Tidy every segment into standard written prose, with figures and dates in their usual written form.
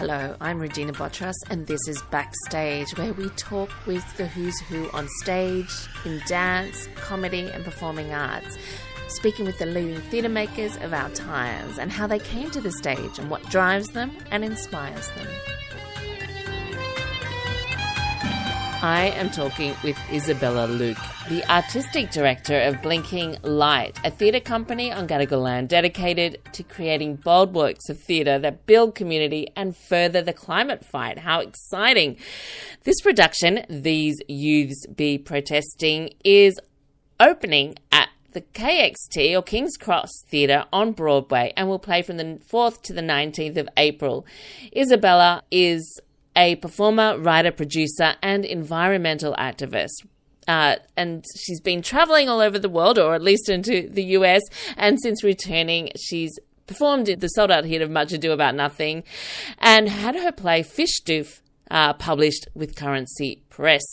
Hello, I'm Regina Botras, and this is Backstage, where we talk with the who's who on stage, in dance, comedy and performing arts, speaking with the leading theatre makers of our times and how they came to the stage and what drives them and inspires them. I am talking with Izabella Louk, the artistic director of Blinking Light, a theatre company on Gadigal land dedicated to creating bold works of theatre that build community and further the climate fight. How exciting! This production, These Youths Be Protesting, is opening at the KXT or King's Cross Theatre on Broadway and will play from the 4th to the 19th of April. Izabella is a performer, writer, producer, and environmental activist. And she's been traveling all over the world, or at least into the US. And since returning, she's performed the sold-out hit of Much Ado About Nothing and had her play Fish DOOF published with Currency Press.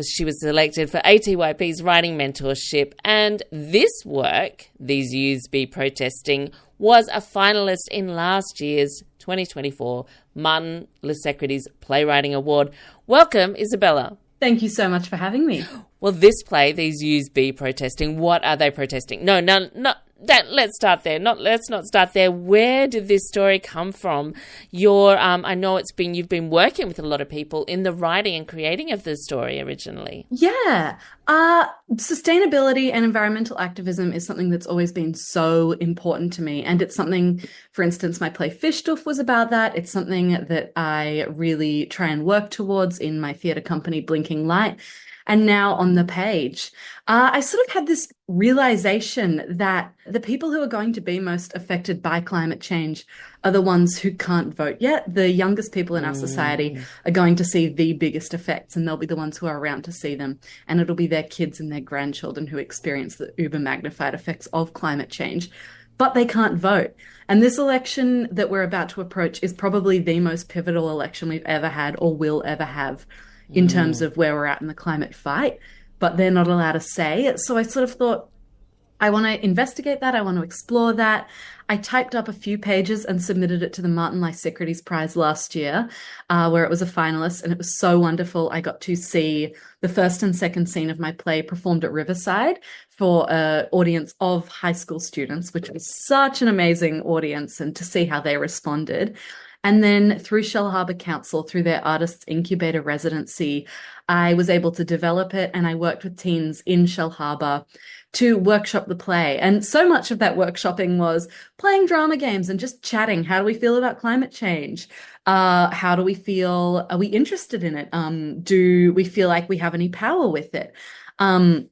She was selected for ATYP's writing mentorship, and this work, These Youths Be Protesting, was a finalist in last year's 2024 Martin Lissecrides Playwriting Award. Welcome, Izabella. Thank you so much for having me. Well, this play, These Youths Be Protesting, what are they protesting? Let's start there. Let's not start there. Where did this story come from? I know you've been working with a lot of people in the writing and creating of the story originally. Yeah. Sustainability and environmental activism is something that's always been so important to me. And it's something, for instance, my play Fish Doof was about that. It's something that I really try and work towards in my theatre company, Blinking Light. And now on the page, I sort of had this realization that the people who are going to be most affected by climate change are the ones who can't vote yet. The youngest people in our society are going to see the biggest effects, and they'll be the ones who are around to see them. And it'll be their kids and their grandchildren who experience the uber magnified effects of climate change, but they can't vote. And this election that we're about to approach is probably the most pivotal election we've ever had or will ever have in terms of where we're at in the climate fight, but they're not allowed to say. So I sort of thought, I want to investigate that. I want to explore that. I typed up a few pages and submitted it to the Martin Lissecrides Prize last year, where it was a finalist, and it was so wonderful. I got to see the first and second scene of my play performed at Riverside for an audience of high school students, which was such an amazing audience, and to see how they responded. And then through Shell Harbour Council, through their Artists Incubator residency, I was able to develop it, and I worked with teens in Shell Harbour to workshop the play. And so much of that workshopping was playing drama games and just chatting. How do we feel about climate change? How do we feel? Are we interested in it? Do we feel like we have any power with it? And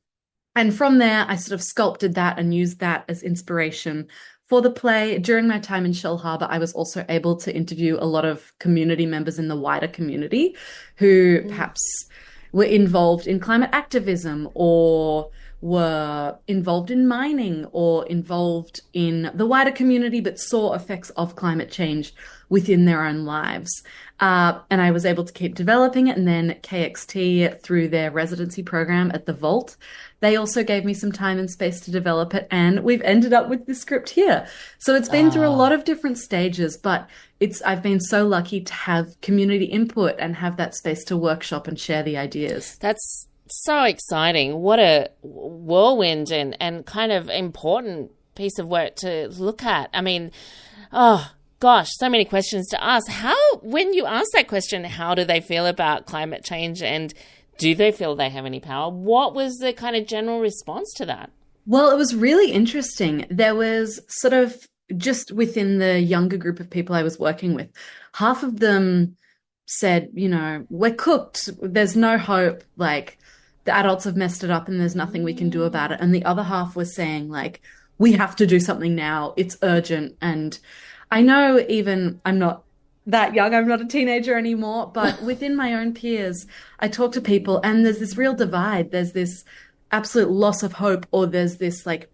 from there, I sort of sculpted that and used that as inspiration for the play. During my time in Shell Harbour, I was also able to interview a lot of community members in the wider community who perhaps were involved in climate activism or were involved in mining or involved in the wider community, but saw effects of climate change within their own lives. And I was able to keep developing it. And then KXT, through their residency program at the Vault, they also gave me some time and space to develop it. And we've ended up with this script here. So it's been through a lot of different stages, but I've been so lucky to have community input and have that space to workshop and share the ideas. That's so exciting. What a whirlwind and kind of important piece of work to look at. I mean, oh gosh, so many questions to ask. When you ask that question, how do they feel about climate change, and do they feel they have any power? What was the kind of general response to that? Well, it was really interesting. There was sort of, just within the younger group of people I was working with, half of them said, we're cooked. There's no hope. Like, the adults have messed it up and there's nothing we can do about it. And the other half was saying, like, we have to do something now. It's urgent. And I know, even I'm not that young, I'm not a teenager anymore, but within my own peers, I talk to people and there's this real divide. There's this absolute loss of hope, or there's this like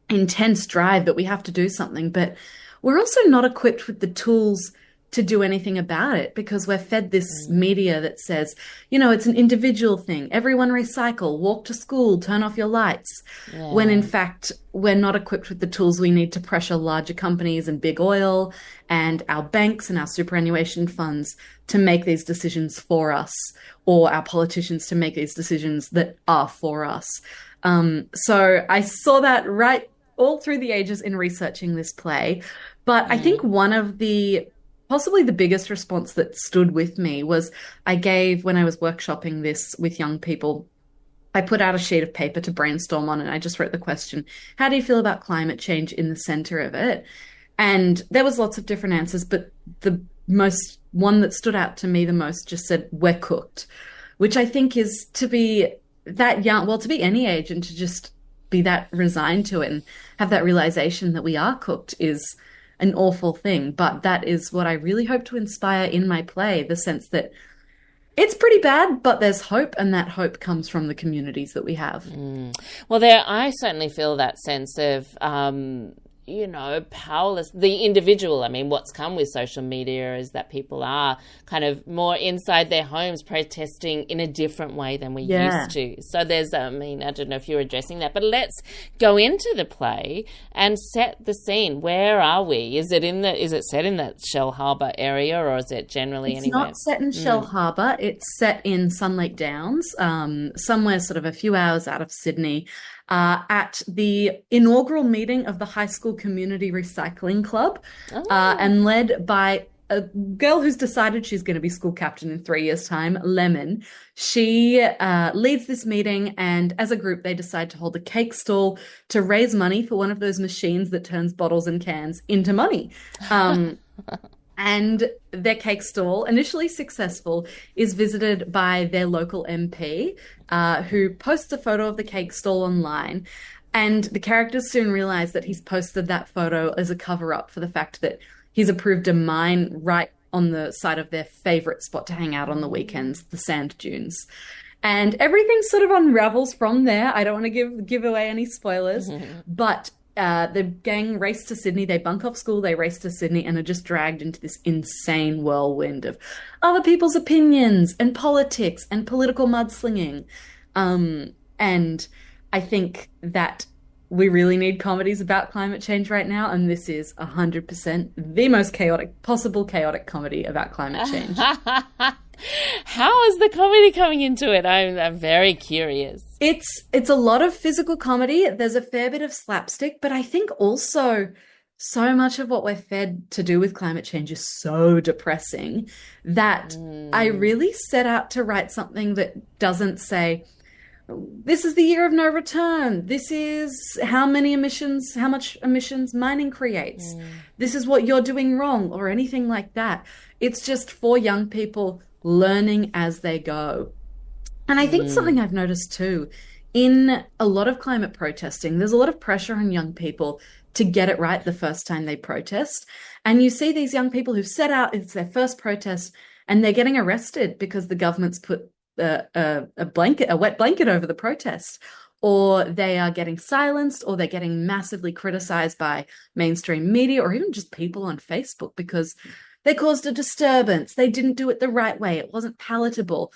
intense drive that we have to do something, but we're also not equipped with the tools to do anything about it because we're fed this media that says, it's an individual thing. Everyone recycle, walk to school, turn off your lights. When in fact, we're not equipped with the tools we need to pressure larger companies and big oil and our banks and our superannuation funds to make these decisions for us, or our politicians to make these decisions that are for us. So I saw that right all through the ages in researching this play. But I think one of possibly the biggest response that stood with me was when I was workshopping this with young people, I put out a sheet of paper to brainstorm on, and I just wrote the question, how do you feel about climate change in the center of it? And there was lots of different answers, but the one that stood out to me the most just said, we're cooked, which I think is to be that young, well, to be any age and to just be that resigned to it and have that realization that we are cooked is an awful thing. But that is what I really hope to inspire in my play, the sense that it's pretty bad, but there's hope, and that hope comes from the communities that we have. Well, I certainly feel that sense of, powerless, the individual. I mean, what's come with social media is that people are kind of more inside their homes protesting in a different way than we used to. So there's, I don't know if you're addressing that, but let's go into the play and set the scene. Where are we? Is it set in that Shell Harbour area, or is it generally anywhere? It's not set in Shell Harbour. It's set in Sun Lake Downs, somewhere sort of a few hours out of Sydney. At the inaugural meeting of the high school community recycling club, and led by a girl who's decided she's going to be school captain in 3 years' time, Lemon. She leads this meeting, and as a group, they decide to hold a cake stall to raise money for one of those machines that turns bottles and cans into money. And their cake stall, initially successful, is visited by their local MP, who posts a photo of the cake stall online. And the characters soon realize that he's posted that photo as a cover-up for the fact that he's approved a mine right on the side of their favorite spot to hang out on the weekends, the sand dunes. And everything sort of unravels from there. I don't want to give away any spoilers, but the gang race to Sydney. They bunk off school, they race to Sydney, and are just dragged into this insane whirlwind of other people's opinions and politics and political mudslinging. And I think that we really need comedies about climate change right now, and this is 100% the most possible chaotic comedy about climate change. How is the comedy coming into it? I'm very curious. It's a lot of physical comedy. There's a fair bit of slapstick, but I think also so much of what we're fed to do with climate change is so depressing that I really set out to write something that doesn't say, this is the year of no return. This is how much emissions mining creates. This is what you're doing wrong, or anything like that. It's just for young people learning as they go. And I think something I've noticed too, in a lot of climate protesting, there's a lot of pressure on young people to get it right the first time they protest. And you see these young people who've set out, it's their first protest, and they're getting arrested because the government's put a wet blanket over the protest, or they are getting silenced, or they're getting massively criticized by mainstream media, or even just people on Facebook because they caused a disturbance. They didn't do it the right way. It wasn't palatable.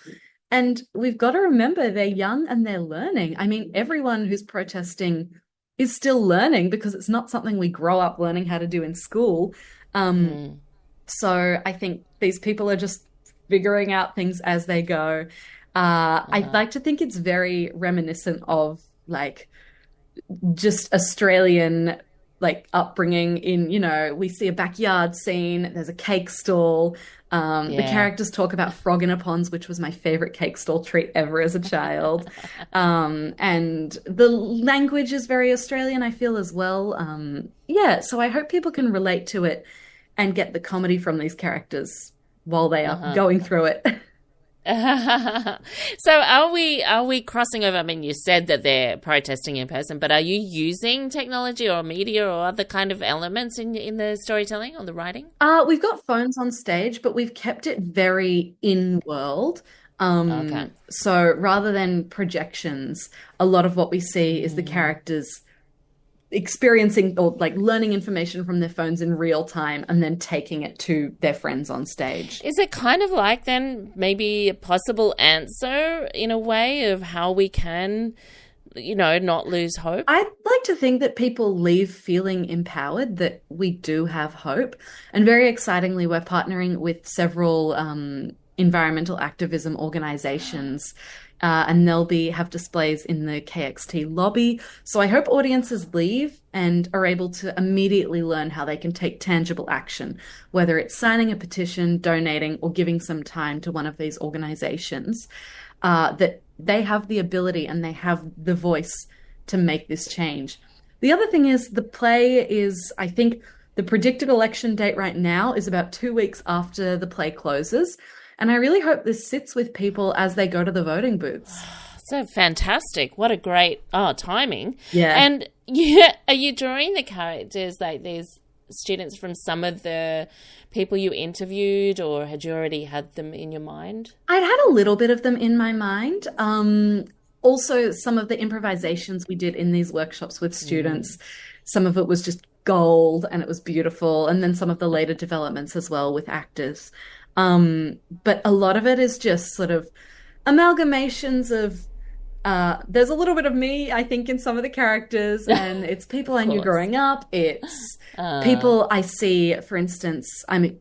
And we've got to remember they're young and they're learning. I mean, everyone who's protesting is still learning because it's not something we grow up learning how to do in school. So I think these people are just figuring out things as they go. I'd like to think it's very reminiscent of like just Australian like upbringing in, we see a backyard scene, there's a cake stall. The characters talk about frog in a ponds, which was my favorite cake stall treat ever as a child. And the language is very Australian, I feel, as well. So I hope people can relate to it and get the comedy from these characters while they are going through it. So are we crossing over? I mean, you said that they're protesting in person, but are you using technology or media or other kind of elements in the storytelling or the writing? We've got phones on stage, but we've kept it very in-world. So rather than projections, a lot of what we see is the characters experiencing or like learning information from their phones in real time and then taking it to their friends on stage. Is it kind of like then maybe a possible answer in a way of how we can, not lose hope? I'd like to think that people leave feeling empowered, that we do have hope. And very excitingly, we're partnering with several environmental activism organizations. And they'll have displays in the KXT lobby. So I hope audiences leave and are able to immediately learn how they can take tangible action, whether it's signing a petition, donating, or giving some time to one of these organizations, that they have the ability and they have the voice to make this change. The other thing is the play is, I think, the predicted election date right now is about 2 weeks after the play closes. And I really hope this sits with people as they go to the voting booths. So fantastic. What a great timing. Yeah. And are you drawing the characters, like these students, from some of the people you interviewed, or had you already had them in your mind? I'd had a little bit of them in my mind. Also, some of the improvisations we did in these workshops with students, some of it was just gold and it was beautiful. And then some of the later developments as well with actors. But a lot of it is just sort of amalgamations of, there's a little bit of me, I think, in some of the characters, and it's people I knew growing up. It's people I see, for instance, I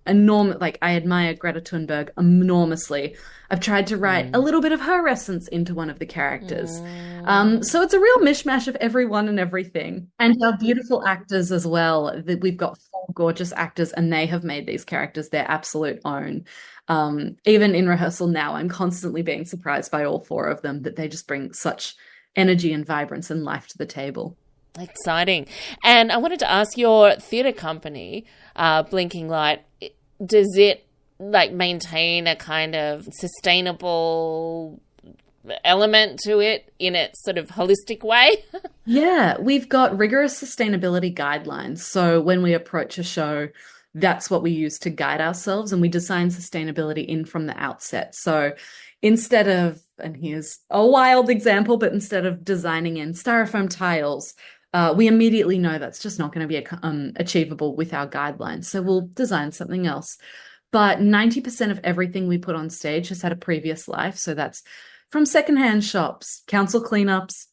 admire Greta Thunberg enormously. I've tried to write a little bit of her essence into one of the characters. So it's a real mishmash of everyone and everything. And our beautiful actors as well. We've got 4 gorgeous actors and they have made these characters their absolute own. Even in rehearsal now, I'm constantly being surprised by all 4 of them, that they just bring such energy and vibrance and life to the table. Exciting. And I wanted to ask, your theatre company, Blinking Light, does it maintain a kind of sustainable element to it in its sort of holistic way? Yeah, we've got rigorous sustainability guidelines. So when we approach a show, that's what we use to guide ourselves, and we design sustainability in from the outset. So instead of, and here's a wild example, but instead of designing in styrofoam tiles, we immediately know that's just not going to be achievable with our guidelines. So we'll design something else. But 90% of everything we put on stage has had a previous life. So that's from secondhand shops, council cleanups.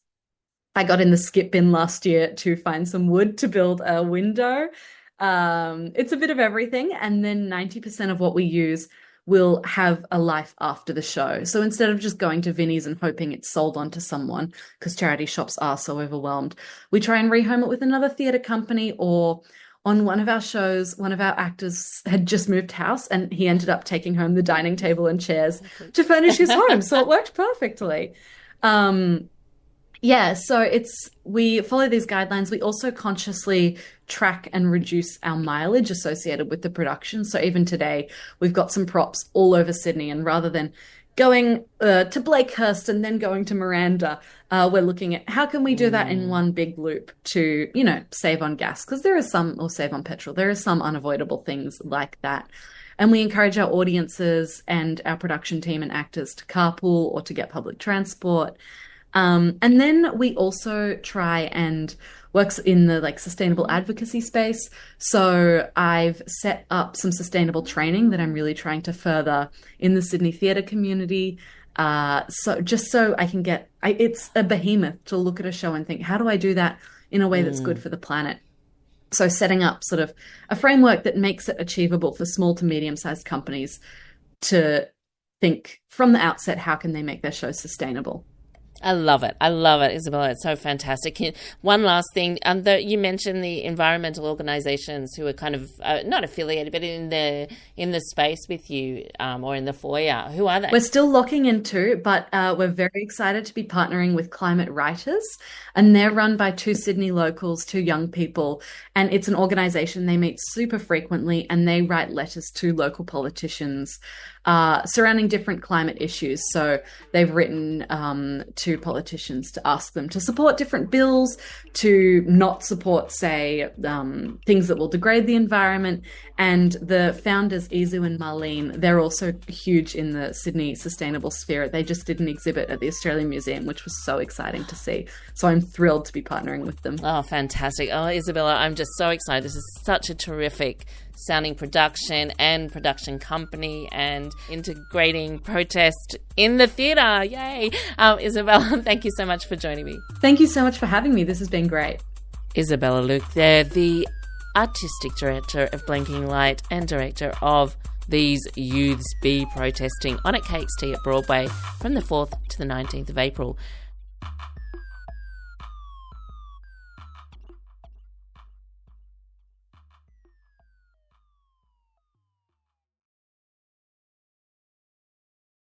I got in the skip bin last year to find some wood to build a window. It's a bit of everything. And then 90% of what we use will have a life after the show. So instead of just going to Vinnie's and hoping it's sold on to someone, because charity shops are so overwhelmed, we try and rehome it with another theatre company, or on one of our shows, one of our actors had just moved house and he ended up taking home the dining table and chairs to furnish his home. So it worked perfectly. So we follow these guidelines. We also consciously track and reduce our mileage associated with the production. So even today, we've got some props all over Sydney, and rather than going to Blakehurst and then going to Miranda, we're looking at how can we do that in one big loop to, save on gas, because there is some, or save on petrol. There are some unavoidable things like that. And we encourage our audiences and our production team and actors to carpool or to get public transport. And then we also try and works in the sustainable advocacy space. So I've set up some sustainable training that I'm really trying to further in the Sydney theatre community. So I can it's a behemoth to look at a show and think, how do I do that in a way that's good for the planet? So setting up sort of a framework that makes it achievable for small to medium-sized companies to think from the outset, how can they make their show sustainable? I love it, Izabella. It's so fantastic. One last thing, you mentioned the environmental organisations who are kind of not affiliated, but in the space with you, or in the foyer. Who are they? We're still locking into, but we're very excited to be partnering with Climate Writers, and they're run by 2 Sydney locals, 2 young people, and it's an organisation. They meet super frequently, and they write letters to local politicians surrounding different climate issues. So they've written to to politicians to ask them to support different bills, to not support, say, things that will degrade the environment. And the founders, Izu and Marlene, they're also huge in the Sydney sustainable sphere. They just did an exhibit at the Australian Museum, which was so exciting to see. So I'm thrilled to be partnering with them. Oh, fantastic. Oh, Izabella, I'm just so excited. This is such a terrific sounding production and production company and integrating protest in the theatre. Yay. Izabella, thank you so much for joining me. Thank you so much for having me. This has been great. Izabella Louk, they're the artistic director of Blinking Light and director of These Youths Be Protesting on at KXT at Broadway from the 4th to the 19th of April.